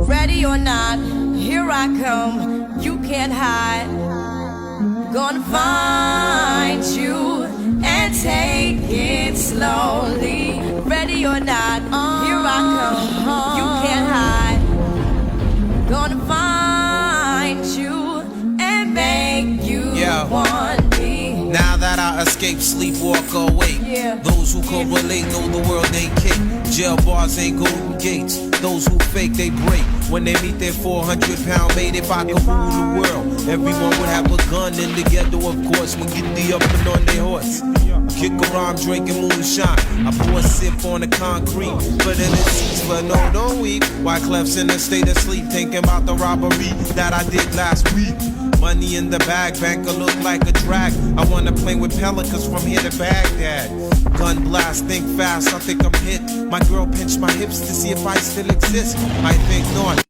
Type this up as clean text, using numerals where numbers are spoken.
Ready or not, here I come, you can't hide. Gonna find you and take it slowly. Ready or not, here I come, you can't hide. Gonna find you and make you want me. Now that I escape, sleep, walk awake. Those who correlate know the world ain't cake. Jail bars ain't golden gates. Those who fake, they break. When they meet their 400-pound mate, if I could rule the world, everyone would have a gun in the ghetto, of course, when get the up and on their horse. Kick around drinking moonshine. I pour a sip on the concrete, but then it sees, but no, don't weep. Wyclef's in a state of sleep, thinking about the robbery that I did last week. Money in the bag, banker look like a drag. I wanna play with pelicans from here to Baghdad. Gun blast, think fast, I think I'm hit. My girl pinched my hips to see if I still exist. I think not.